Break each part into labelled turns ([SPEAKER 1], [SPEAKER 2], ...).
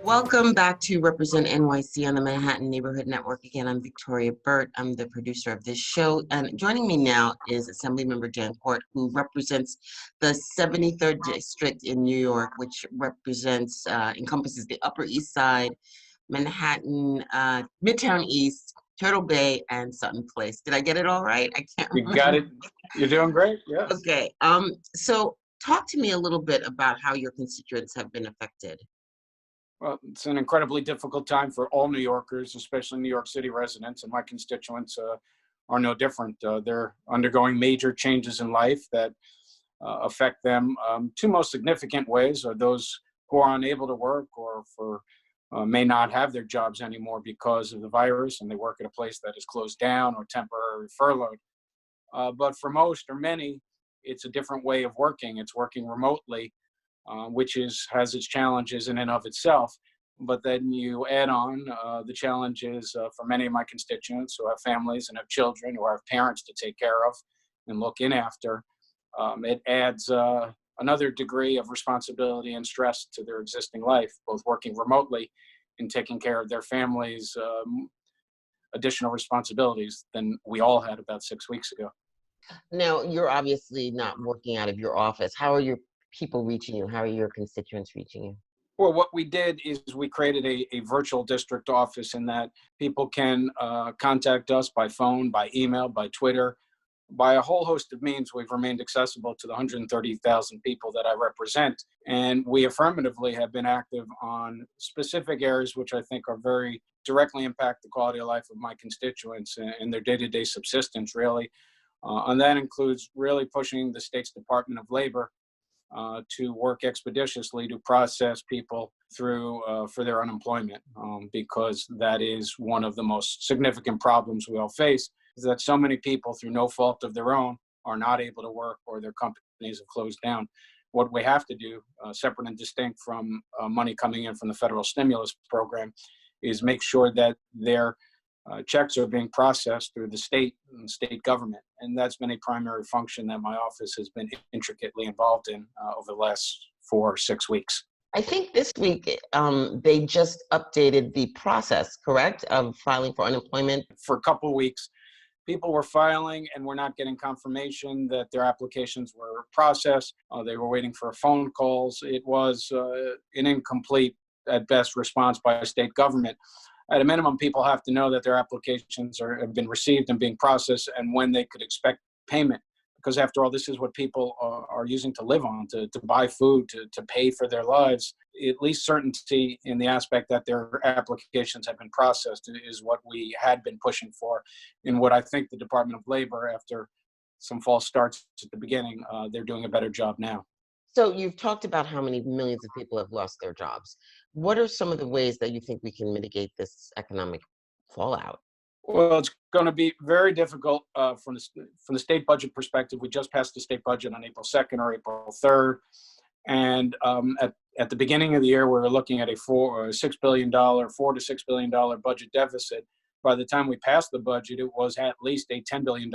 [SPEAKER 1] Welcome back to Represent NYC on the Manhattan Neighborhood Network. Again, I'm Victoria Bert. I'm the producer of this show. And joining me now is Assemblymember Jan Quart, who represents the 73rd District in New York, which encompasses the Upper East Side, Manhattan, Midtown East, Turtle Bay, and Sutton Place. Did I get it all right? I can't
[SPEAKER 2] You
[SPEAKER 1] remember.
[SPEAKER 2] got it. You're doing great. Yes.
[SPEAKER 1] Okay. So talk to me a little bit about how your constituents have been affected.
[SPEAKER 2] Well, it's an incredibly difficult time for all New Yorkers, especially New York City residents, and my constituents are no different. They're undergoing major changes in life that affect them. Two most significant ways are those who are unable to work or may not have their jobs anymore because of the virus, and they work at a place that is closed down or temporarily furloughed. But for most or many, it's a different way of working. It's working remotely, which has its challenges in and of itself. But then you add on the challenges for many of my constituents who have families and have children, who have parents to take care of and look in after. It adds another degree of responsibility and stress to their existing life, both working remotely and taking care of their families' additional responsibilities than we all had about 6 weeks ago.
[SPEAKER 1] Now, you're obviously not working out of your office. How are your people reaching you? How are your constituents reaching you?
[SPEAKER 2] Well, what we did is we created a virtual district office in that people can contact us by phone, by email, by Twitter, by a whole host of means. We've remained accessible to the 130,000 people that I represent. And we affirmatively have been active on specific areas which I think are very directly impact the quality of life of my constituents and their day-to-day subsistence, really. And that includes really pushing the state's Department of Labor to work expeditiously to process people through for their unemployment, because that is one of the most significant problems we all face, is that so many people, through no fault of their own, are not able to work or their companies have closed down. What we have to do, separate and distinct from money coming in from the federal stimulus program, is make sure that their checks are being processed through the state and state government. And that's been a primary function that my office has been intricately involved in over the last 4 or 6 weeks.
[SPEAKER 1] I think this week they just updated the process, correct, of filing for unemployment?
[SPEAKER 2] For a couple of weeks, people were filing and were not getting confirmation that their applications were processed. They were waiting for phone calls. It was an incomplete, at best, response by state government. At a minimum, people have to know that their applications have been received and being processed and when they could expect payment. Because after all, this is what people are using to live on, to buy food, to pay for their lives. At least certainty in the aspect that their applications have been processed is what we had been pushing for. And what I think the Department of Labor, after some false starts at the beginning, they're doing a better job now.
[SPEAKER 1] So you've talked about how many millions of people have lost their jobs. What are some of the ways that you think we can mitigate this economic fallout?
[SPEAKER 2] Well, it's going to be very difficult from the state budget perspective. We just passed the state budget on April 2nd or April 3rd. And at the beginning of the year, we were looking at a $4 to $6 billion budget deficit. By the time we passed the budget, it was at least a $10 billion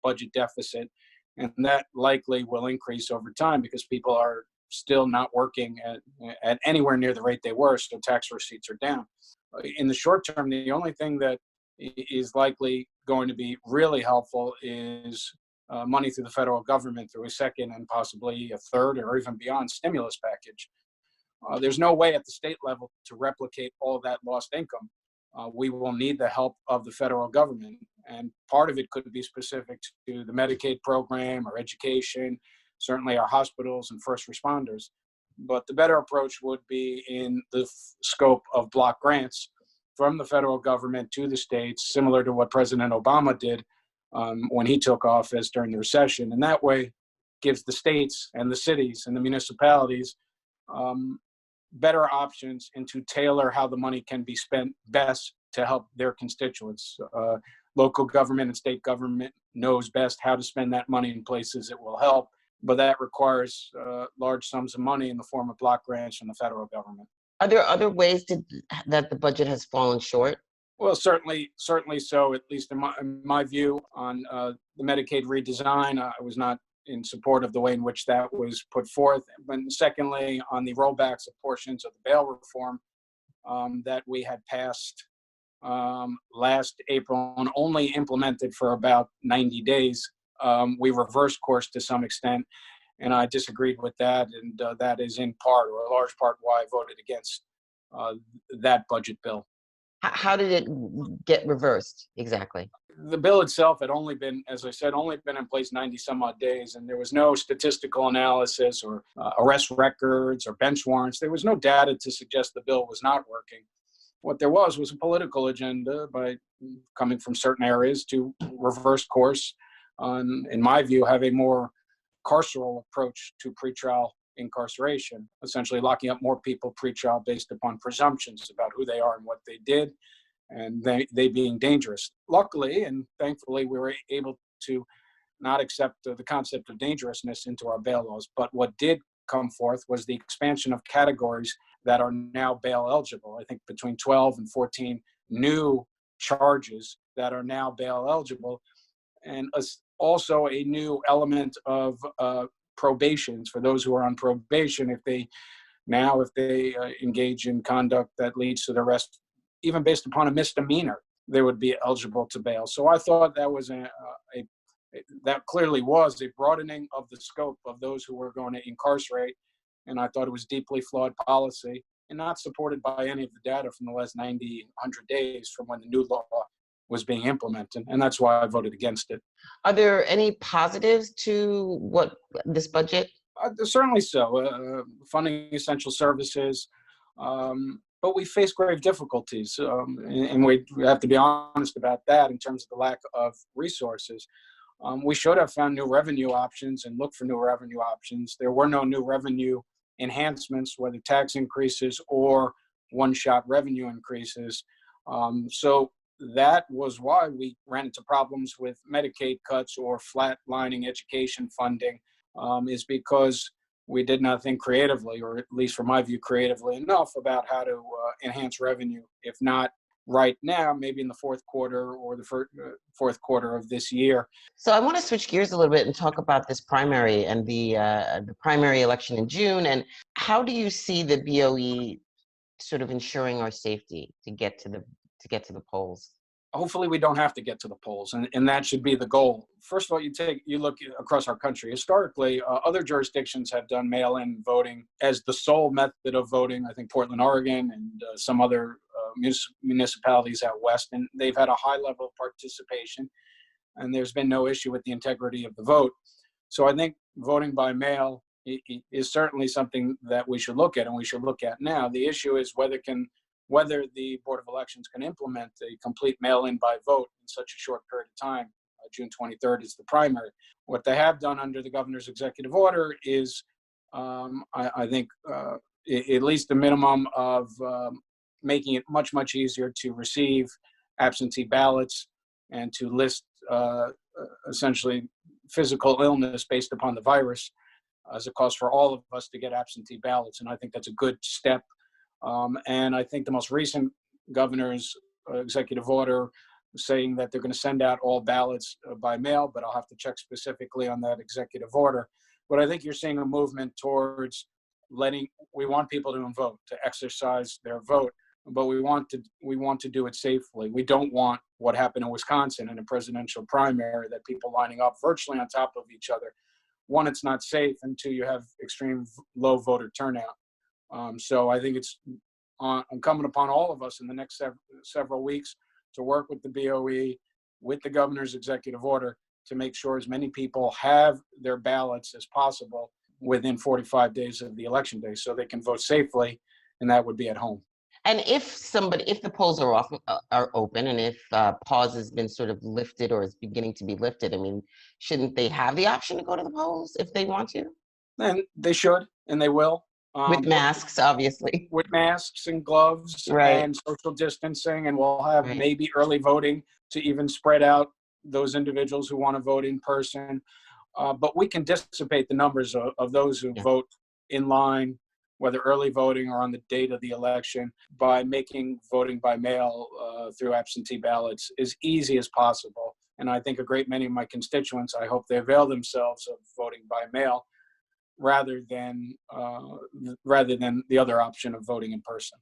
[SPEAKER 2] budget deficit. And that likely will increase over time because people are still not working at anywhere near the rate they were, so tax receipts are down. In the short term, the only thing that is likely going to be really helpful is money through the federal government through a second and possibly a third or even beyond stimulus package. There's no way at the state level to replicate all of that lost income. We will need the help of the federal government. And part of it could be specific to the Medicaid program or education, certainly our hospitals and first responders. But the better approach would be in the scope of block grants from the federal government to the states, similar to what President Obama did when he took office during the recession. And that way gives the states and the cities and the municipalities better options and to tailor how the money can be spent best to help their constituents. Local government and state government knows best how to spend that money in places it will help, but that requires large sums of money in the form of block grants from the federal government.
[SPEAKER 1] Are there other ways that the budget has fallen short?
[SPEAKER 2] Well, certainly so, at least in my view on the Medicaid redesign. I was not in support of the way in which that was put forth. But secondly, on the rollbacks of portions of the bail reform, that we had passed last April and only implemented for about 90 days. We reversed course to some extent, and I disagreed with that, and that is in part or a large part why I voted against that budget bill.
[SPEAKER 1] How did it get reversed exactly?
[SPEAKER 2] The bill itself had only been, as I said, only been in place 90 some odd days, and there was no statistical analysis or arrest records or bench warrants. There was no data to suggest the bill was not working. What there was a political agenda by coming from certain areas to reverse course on, in my view, have a more carceral approach to pretrial incarceration, essentially locking up more people pretrial based upon presumptions about who they are and what they did, and they being dangerous. Luckily and thankfully, we were able to not accept the concept of dangerousness into our bail laws. But what did come forth was the expansion of categories that are now bail eligible. I think between 12 and 14 new charges that are now bail eligible, and also a new element of probations for those who are on probation. If they engage in conduct that leads to the arrest, even based upon a misdemeanor, they would be eligible to bail. So I thought that was that clearly was a broadening of the scope of those who were going to incarcerate. And I thought it was deeply flawed policy and not supported by any of the data from the last 90, 100 days from when the new law was being implemented. And that's why I voted against it.
[SPEAKER 1] Are there any positives to what this budget?
[SPEAKER 2] Certainly so. Funding essential services. But we face grave difficulties. And we have to be honest about that in terms of the lack of resources. We should have found new revenue options and looked for new revenue options. There were no new revenue enhancements, whether tax increases or one-shot revenue increases. So that was why we ran into problems with Medicaid cuts or flatlining education funding, is because we did not think creatively, or at least from my view, creatively enough about how to enhance revenue. If not right now, maybe in the fourth quarter or the fourth quarter of this year.
[SPEAKER 1] So I want to switch gears a little bit and talk about this primary and the primary election in June. And how do you see the BOE sort of ensuring our safety to get to the polls?
[SPEAKER 2] Hopefully we don't have to get to the polls, and that should be the goal. First of all, you look across our country. Historically, other jurisdictions have done mail-in voting as the sole method of voting. I think Portland, Oregon, and some other municipalities out west, and they've had a high level of participation, and there's been no issue with the integrity of the vote. So I think voting by mail is certainly something that we should look at, and we should look at now. The issue is whether the Board of Elections can implement a complete mail-in by vote in such a short period of time. June 23rd is the primary. What they have done under the governor's executive order is, I think, at least the minimum of making it much, much easier to receive absentee ballots and to list essentially physical illness based upon the virus as a cause for all of us to get absentee ballots. And I think that's a good step. And I think the most recent governor's executive order saying that they're going to send out all ballots by mail, but I'll have to check specifically on that executive order. But I think you're seeing a movement towards we want people to vote, to exercise their vote, but we want to do it safely. We don't want what happened in Wisconsin in a presidential primary, that people lining up virtually on top of each other. One, it's not safe, and two, you have extreme low voter turnout. So I think it's incumbent upon all of us in the next several weeks to work with the BOE, with the governor's executive order, to make sure as many people have their ballots as possible within 45 days of the election day, so they can vote safely, and that would be at home.
[SPEAKER 1] And if the polls are open, and if pause has been sort of lifted or is beginning to be lifted, I mean, shouldn't they have the option to go to the polls if they want to?
[SPEAKER 2] And they should, and they will.
[SPEAKER 1] With masks, obviously.
[SPEAKER 2] With masks and gloves,
[SPEAKER 1] right,
[SPEAKER 2] and social distancing, and we'll have
[SPEAKER 1] right,
[SPEAKER 2] maybe early voting to even spread out those individuals who want to vote in person. But we can dissipate the numbers of those who
[SPEAKER 1] yeah,
[SPEAKER 2] vote in line, whether early voting or on the date of the election, by making voting by mail through absentee ballots as easy as possible. And I think a great many of my constituents, I hope they avail themselves of voting by mail. rather than the other option of voting in person.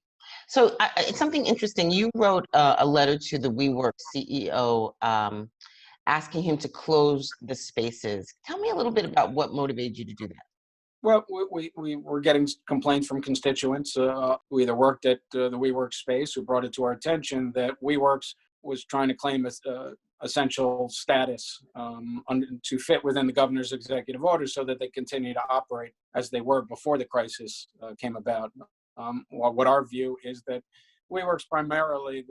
[SPEAKER 1] So it's something interesting. You wrote a letter to the WeWork CEO asking him to close the spaces. Tell me a little bit about what motivated you to do that.
[SPEAKER 2] Well, we were getting complaints from constituents who either worked at the WeWork space who brought it to our attention that WeWorks was trying to claim essential status to fit within the governor's executive order so that they continue to operate as they were before the crisis came about. What our view is that WeWorks primarily,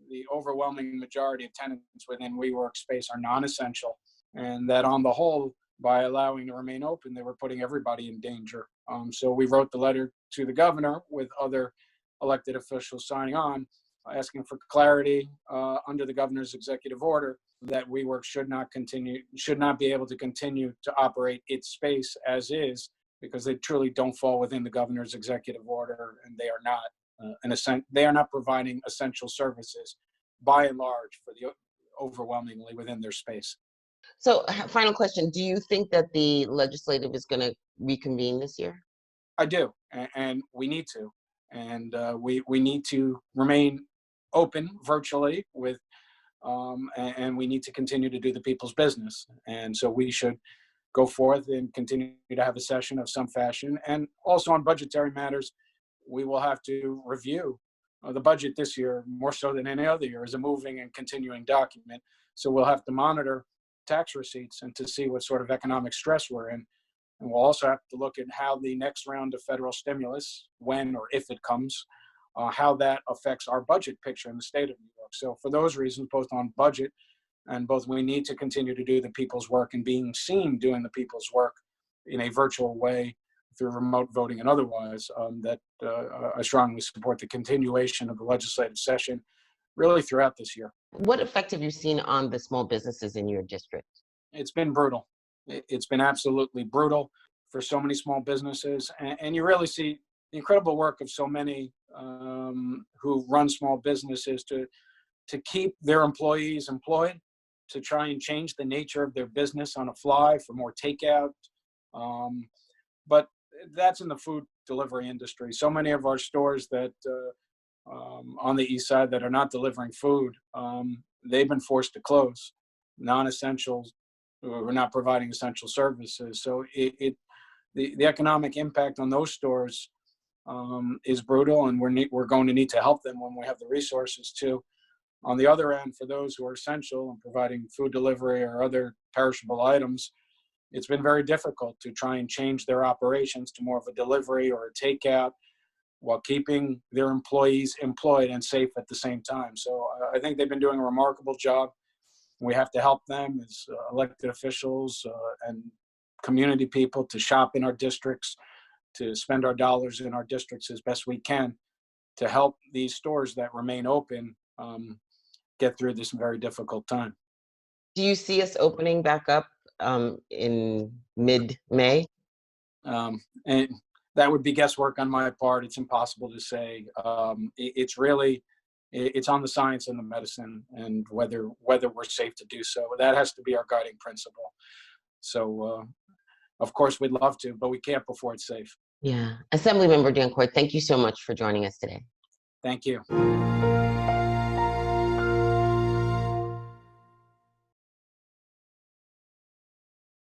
[SPEAKER 2] the overwhelming majority of tenants within WeWork space are non-essential, and that on the whole, by allowing to remain open, they were putting everybody in danger. So we wrote the letter to the governor with other elected officials signing on, asking for clarity under the governor's executive order that WeWork should not be able to continue to operate its space as is, because they truly don't fall within the governor's executive order, and they are not they are not providing essential services by and large for the overwhelmingly within their space.
[SPEAKER 1] So, final question: do you think that the legislative is going to reconvene this year?
[SPEAKER 2] I do, and we need to, and we need to remain open virtually with, and we need to continue to do the people's business, and so we should go forth and continue to have a session of some fashion. And also on budgetary matters, we will have to review the budget this year more so than any other year as a moving and continuing document. So we'll have to monitor tax receipts and to see what sort of economic stress we're in. And we'll also have to look at how the next round of federal stimulus, when or if it comes, how that affects our budget picture in the state of New York. So for those reasons, both on budget and both we need to continue to do the people's work and being seen doing the people's work in a virtual way through remote voting and otherwise, that I strongly support the continuation of the legislative session really throughout this year.
[SPEAKER 1] What effect have you seen on the small businesses in your district?
[SPEAKER 2] It's been brutal. It's been absolutely brutal for so many small businesses. And you really see the incredible work of so many who run small businesses to keep their employees employed, to try and change the nature of their business on a fly for more takeout. But that's in the food delivery industry. So many of our stores that on the east side that are not delivering food, they've been forced to close. Non-essentials, we're not providing essential services. So the economic impact on those stores is brutal, and we're going to need to help them when we have the resources to. On the other end, for those who are essential and providing food delivery or other perishable items, it's been very difficult to try and change their operations to more of a delivery or a takeout while keeping their employees employed and safe at the same time. So I think they've been doing a remarkable job. We have to help them as elected officials and community people to shop in our districts, to spend our dollars in our districts as best we can to help these stores that remain open get through this very difficult time.
[SPEAKER 1] Do you see us opening back up in mid-May?
[SPEAKER 2] And that would be guesswork on my part. It's impossible to say. It's on the science and the medicine and whether we're safe to do so. That has to be our guiding principle. So, of course, we'd love to, but we can't before it's safe.
[SPEAKER 1] Yeah. Assemblymember Dan Quart, thank you so much for joining us today.
[SPEAKER 2] Thank you.